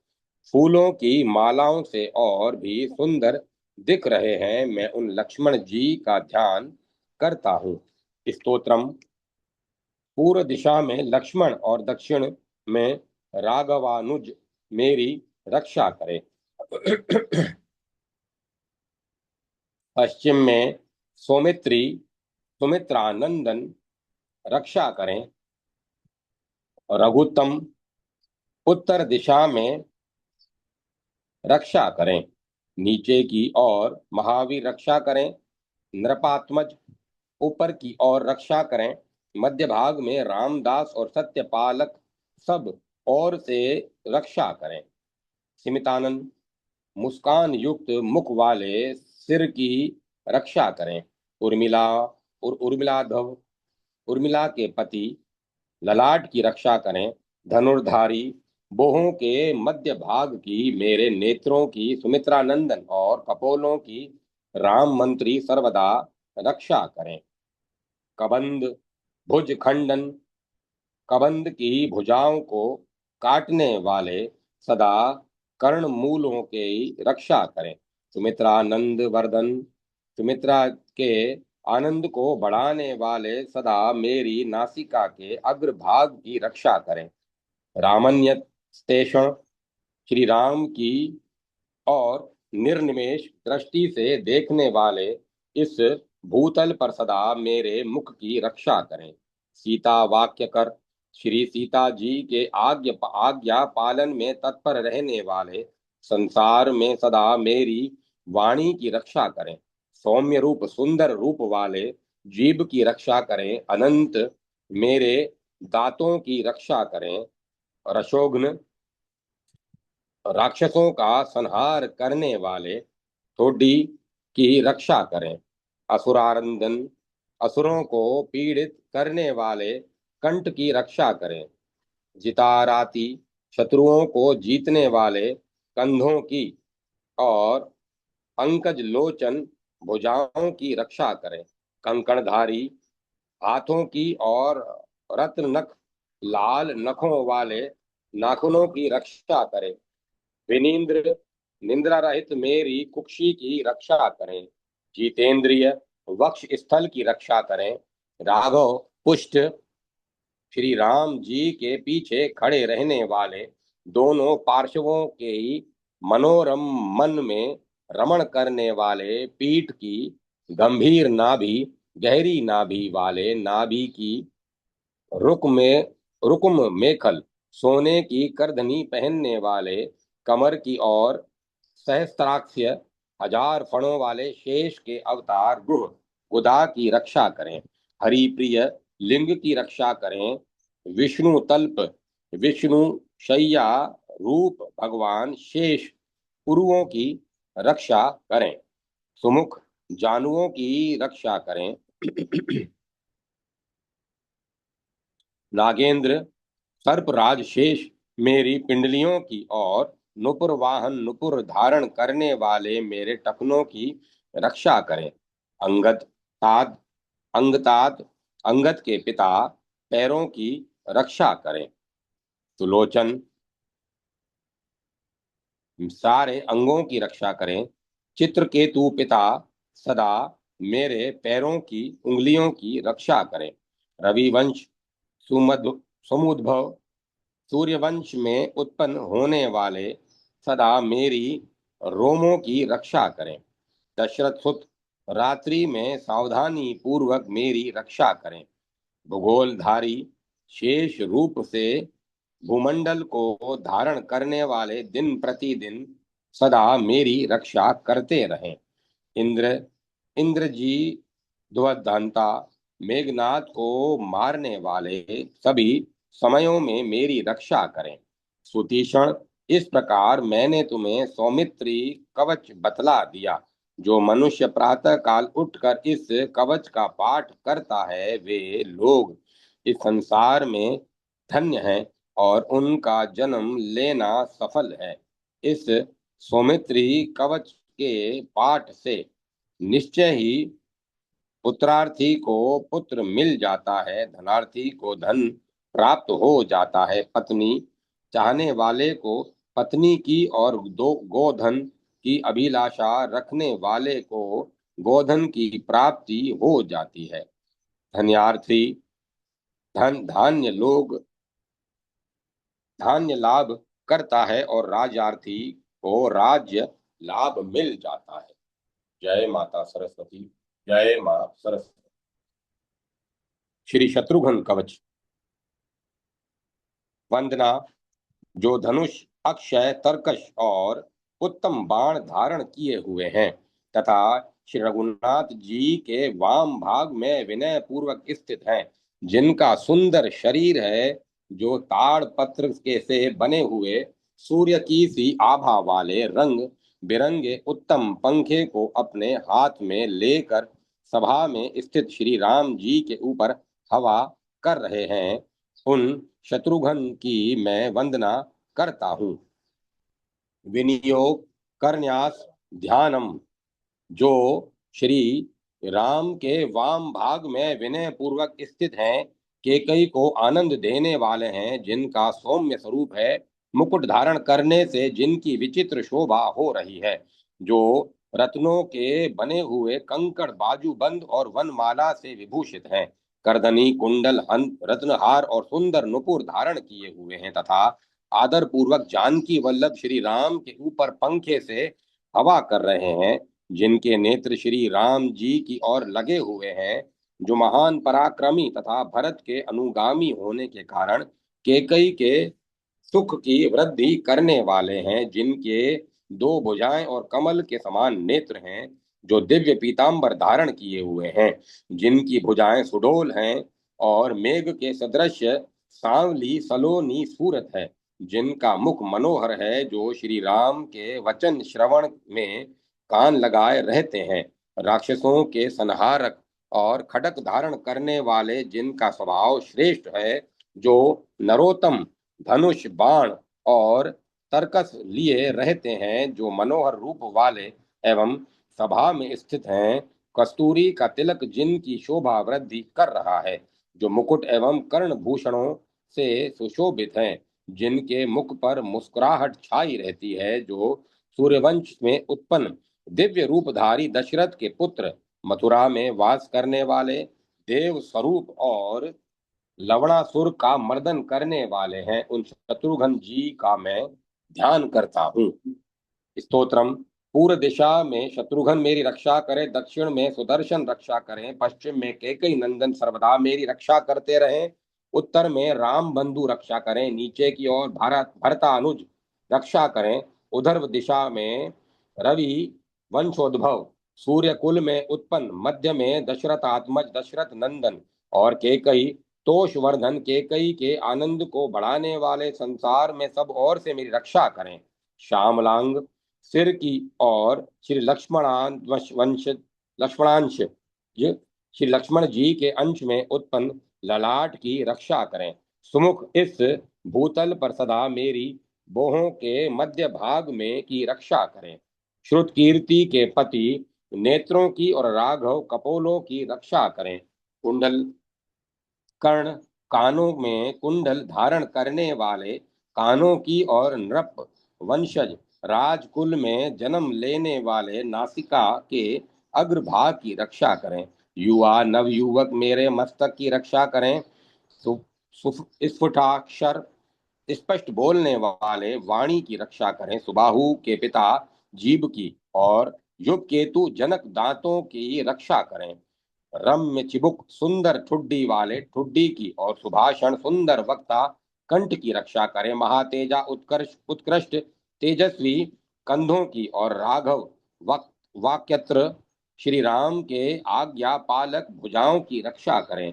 फूलों की मालाओं से और भी सुंदर दिख रहे हैं, मैं उन लक्ष्मण जी का ध्यान करता हूँ। स्तोत्रम। पूर्व दिशा में लक्ष्मण और दक्षिण में राघवानुज मेरी रक्षा करें। पश्चिम में सौमित्री सुमित्रानंदन रक्षा करें। रघुत्तम उत्तर दिशा में रक्षा करें। नीचे की ओर महावीर रक्षा करें। नृपात्मज ऊपर की ओर रक्षा करें। मध्य भाग में रामदास और सत्यपालक सब ओर से रक्षा करें। सिमितानंद मुस्कान युक्त मुख वाले सिर की रक्षा करें। उर्मिला और उर्मिलाधव उर्मिला के पति ललाट की रक्षा करें। धनुर्धारी बोहों के मध्य भाग की मेरे नेत्रों की सुमित्रा नंदन और कपोलों की राम मंत्री सर्वदा रक्षा करें। कबंध भुज खंडन कबंध की भुजाओं को काटने वाले सदा कर्ण मूलों के रक्षा करें। सुमित्रानंद वर्धन सुमित्रा के आनंद को बढ़ाने वाले सदा मेरी नासिका के अग्रभाग की रक्षा करें। रामन्यत स्टेशन श्री राम की और निर्निमेष दृष्टि से देखने वाले इस भूतल पर सदा मेरे मुख की रक्षा करें। सीता वाक्य कर श्री सीता जी के आज्ञा पालन में तत्पर रहने वाले संसार में सदा मेरी वाणी की रक्षा करें। सौम्य रूप सुंदर रूप वाले जीभ की रक्षा करें। अनंत मेरे दांतों की रक्षा करें। रसोघ्न राक्षसों का संहार करने वाले ठोडी की रक्षा करें। असुरानंदन असुरों को पीड़ित करने वाले कंठ की रक्षा करें। जिताराती शत्रुओं को जीतने वाले कंधों की और पंकज लोचन भुजाओं की रक्षा करें। कंकणधारी हाथों की और रत्न नख लाल नखों वाले नाखूनों की रक्षा करें। विनीन्द्र निंद्रा रहित मेरी कुक्षी की रक्षा करें। जितेंद्रिय वक्ष स्थल की रक्षा करें। राघव पुष्ट श्री राम जी के पीछे खड़े रहने वाले दोनों पार्श्वों के ही मनोरम मन में रमण करने वाले पीठ की गंभीर नाभि, गहरी नाभि वाले नाभि की रुकुम मेखल, सोने की करधनी पहनने वाले कमर की और सहस्त्राक्ष हजार फणों वाले शेष के अवतार गुह गुदा की रक्षा करें। हरिप्रिय लिंग की रक्षा करें। विष्णु तल्प, विष्णु शैया रूप भगवान शेष पुरुओं की रक्षा करें। सुमुख जानुओं की रक्षा करें। नागेंद्र सर्पराज शेष मेरी पिंडलियों की और नुपुर वाहन नुपुर धारण करने वाले मेरे टखनों की रक्षा करें। अंगद ताद अंगताद अंगद के पिता पैरों की रक्षा करें। सुलोचन सारे अंगों की रक्षा करें। चित्रकेतु पिता सदा मेरे पैरों की उंगलियों की रक्षा करें। रविवंश सुमद समुद्भव सूर्यवंश में उत्पन्न होने वाले सदा मेरी रोमों की रक्षा करें। दशरथ सुत रात्रि में सावधानी पूर्वक मेरी रक्षा करें। भूगोलधारी शेष रूप से भूमंडल को धारण करने वाले दिन प्रतिदिन सदा मेरी रक्षा करते रहें। इंद्र इंद्र जी ध्वजदंता मेघनाथ को मारने वाले सभी समयों में मेरी रक्षा करें। सुतीक्षण इस प्रकार मैंने तुम्हें सौमित्री कवच बतला दिया। जो मनुष्य प्रातः काल उठकर इस कवच का पाठ करता है वे लोग इस संसार में धन्य हैं और उनका जन्म लेना सफल है। इस सौमित्री कवच के पाठ से निश्चय ही पुत्रार्थी को पुत्र मिल जाता है, धनार्थी को धन प्राप्त हो जाता है, पत्नी चाहने वाले को पत्नी की और दो गोधन की अभिलाषा रखने वाले को गोधन की प्राप्ति हो जाती है। धन्यार्थी धान्य लाभ करता है और राजार्थी को राज्य लाभ मिल जाता है। जय माता सरस्वती। जय मां सरस्वती। श्री शत्रुघ्न कवच। वंदना। जो धनुष अक्षय तर्कश और उत्तम बाण धारण किए हुए हैं तथा श्री रघुनाथ जी के वाम भाग में विनय पूर्वक स्थित हैं, जिनका सुंदर शरीर है, जो ताड़ पत्र के से बने हुए सूर्य की सी आभा वाले रंग बिरंगे उत्तम पंखे को अपने हाथ में लेकर सभा में स्थित श्री राम जी के ऊपर हवा कर रहे हैं, उन शत्रुघ्न की मैं वंदना करता हूँ। विनियोग करन्यास ध्यानम। जो श्री राम के वाम भाग में विनय पूर्वक स्थित हैं, केकई को आनंद देने वाले हैं, जिनका सौम्य स्वरूप है, मुकुट धारण करने से जिनकी विचित्र शोभा हो रही है, जो रत्नों के बने हुए कंकड़ बाजूबंद और वनमाला से विभूषित हैं, करधनी कुंडल रत्नहार और सुंदर नुपुर धारण किए हुए हैं तथा आदर पूर्वक जानकी वल्लभ श्री राम के ऊपर पंखे से हवा कर रहे हैं, जिनके नेत्र श्री राम जी की ओर लगे हुए हैं, जो महान पराक्रमी तथा भरत के अनुगामी होने के कारण केकई के सुख की वृद्धि करने वाले हैं, जिनके दो भुजाएं और कमल के समान नेत्र हैं, जो दिव्य पीतांबर धारण किए हुए हैं, जिनकी भुजाएं सुडोल हैं और मेघ के सदृश सांवली सलोनी सूरत है, जिनका मुख मनोहर है, जो श्री राम के वचन श्रवण में कान लगाए रहते हैं, राक्षसों के संहारक और खड्ग धारण करने वाले, जिनका स्वभाव श्रेष्ठ है, जो नरोत्तम धनुष बाण और तरकस लिए रहते हैं, जो मनोहर रूप वाले एवं सभा में स्थित हैं, कस्तूरी का तिलक जिनकी शोभा वृद्धि कर रहा है, जो मुकुट एवं कर्ण भूषणों से सुशोभित हैं, जिनके मुख पर मुस्कुराहट छाई रहती है, जो सूर्यवंश में उत्पन्न दिव्य रूपधारी दशरथ के पुत्र, मथुरा में वास करने वाले देव स्वरूप और लवणासुर का मर्दन करने वाले हैं, उन शत्रुघ्न जी का मैं ध्यान करता हूँ। स्तोत्रम। पूर्व दिशा में शत्रुघ्न मेरी रक्षा करे, दक्षिण में सुदर्शन रक्षा करें, पश्चिम में कैकेयी नंदन सर्वदा मेरी रक्षा करते रहें, उत्तर में राम बंधु रक्षा करें, नीचे की ओर भारत भरतानुज रक्षा करें, उधर दिशा में रवि वंशोद्भव सूर्य कुल में उत्पन्न, मध्य में दशरथ आत्मज दशरथ नंदन और केकई तोषवर्धन केकई के आनंद को बढ़ाने वाले संसार में सब ओर से मेरी रक्षा करें। श्यामलांग सिर की और श्री लक्ष्मणान वंश लक्ष्मणांश श्री लक्ष्मण जी के अंश में उत्पन्न ललाट की रक्षा करें। सुमुख इस भूतल पर सदा मेरी बोहों के मध्य भाग में की रक्षा करें। श्रुत कीर्ति के पति नेत्रों की और राघव कपोलों की रक्षा करें। कुंडल कर्ण कानों में कुंडल धारण करने वाले कानों की और नृप वंशज राजकुल में जन्म लेने वाले नासिका के अग्रभाग की रक्षा करें। युवा नवयुवक मेरे मस्तक की रक्षा करें। स्फुटाक्षर स्पष्ट बोलने वाले वाणी की रक्षा करें। सुबाहु के पिता जीभ की और युग केतु जनक दांतों की रक्षा करें। रम्य चिबुक सुंदर ठुड्डी वाले ठुड्डी की और सुभाषण सुंदर वक्ता कंठ की रक्षा करें। महातेजा उत्कर्ष उत्कृष्ट तेजस्वी कंधों की और राघव वाक्यत्र श्री राम के आज्ञा पालक भुजाओं की रक्षा करें।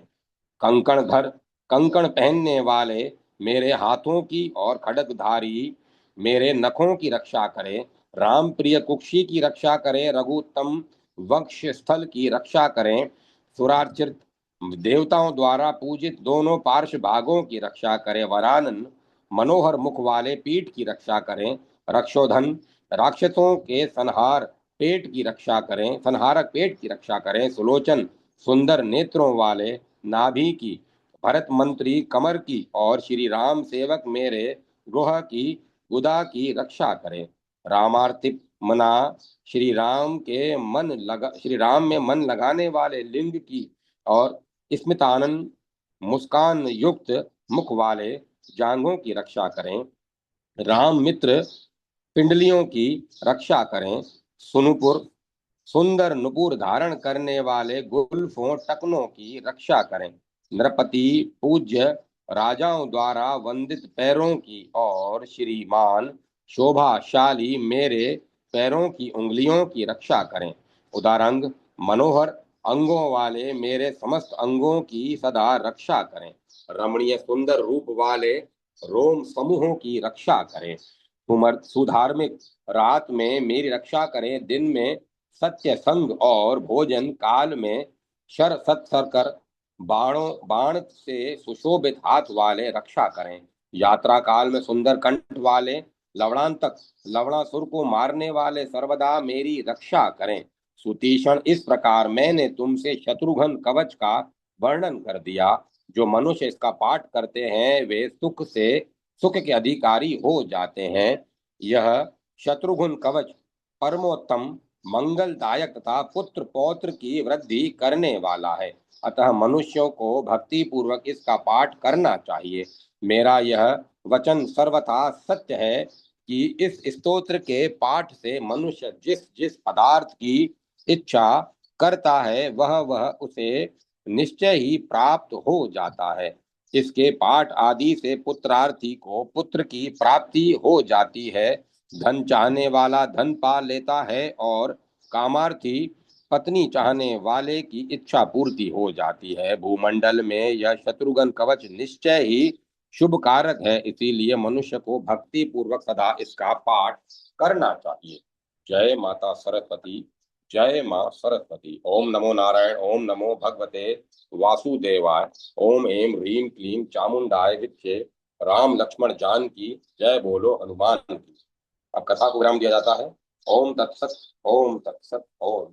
कंकण पहनने वाले मेरे हाथों की और खड्गधारी मेरे नखों की रक्षा करें। राम प्रिय कुक्षी की रक्षा करें, रघुत्तम वक्ष स्थल की रक्षा करें। सुरार्चित देवताओं द्वारा पूजित दोनों पार्श्व भागों की रक्षा करें। वरानन मनोहर मुख वाले पीठ की रक्षा करें। रक्षोधन राक्षसों के संहारक पेट की रक्षा करें। सुलोचन सुंदर नेत्रों वाले नाभि की, भरत मंत्री कमर की और श्री राम सेवक मेरे गुह की गुदा की रक्षा करें। रामार्तिप मना श्री राम में मन लगाने वाले लिंग की और स्मितानंद मुस्कान युक्त मुख वाले जांघों की रक्षा करें। राम मित्र पिंडलियों की रक्षा करें। सुनुपुर सुंदर नुपुर धारण करने वाले गुल्फों टकनों की रक्षा करें। नृपति पूज्य राजाओं द्वारा वंदित पैरों की और श्रीमान शोभाशाली मेरे पैरों की उंगलियों की रक्षा करें। उदारंग मनोहर अंगों वाले मेरे समस्त अंगों की सदा रक्षा करें। रमणीय सुंदर रूप वाले रोम समूहों की रक्षा करें। सुधार्मिक रात में मेरी रक्षा करें, दिन में सत्य संग और भोजन काल में शर सत्सर कर बाण से सुशोभित हाथ वाले रक्षा करें। यात्रा काल में सुंदर कंठ वाले लवणांतक लवणासुर को मारने वाले सर्वदा मेरी रक्षा करें। सुतीषण इस प्रकार मैंने तुमसे शत्रुघ्न कवच का वर्णन कर दिया। जो मनुष्य इसका पाठ करते हैं वे सुख के अधिकारी हो जाते हैं। यह शत्रुघ्न कवच परमोत्तम मंगलदायक तथा पुत्र पौत्र की वृद्धि करने वाला है, अतः मनुष्यों को भक्ति पूर्वक इसका पाठ करना चाहिए। मेरा यह वचन सर्वथा सत्य है कि इस स्तोत्र के पाठ से मनुष्य जिस जिस पदार्थ की इच्छा करता है वह उसे निश्चय ही प्राप्त हो जाता है। इसके पाठ आदि से पुत्रार्थी को पुत्र की प्राप्ति हो जाती है, धन चाहने वाला धन पा लेता है और कामार्थी पत्नी चाहने वाले की इच्छा पूर्ति हो जाती है। भूमंडल में यह शत्रुघ्न कवच निश्चय ही शुभ कारक है, इसीलिए मनुष्य को भक्ति पूर्वक सदा इसका पाठ करना चाहिए। जय माता सरस्वती। जय मां सरस्वती। ओम नमो नारायण। ओम नमो भगवते वासुदेवाय। ओम एम ह्रीम क्लीम चामुंडाय विद्ये। राम लक्ष्मण जान की जय बोलो हनुमान की। अब कथा को विराम दिया जाता है। ओम तत्सत। ओम तत्सत। ओम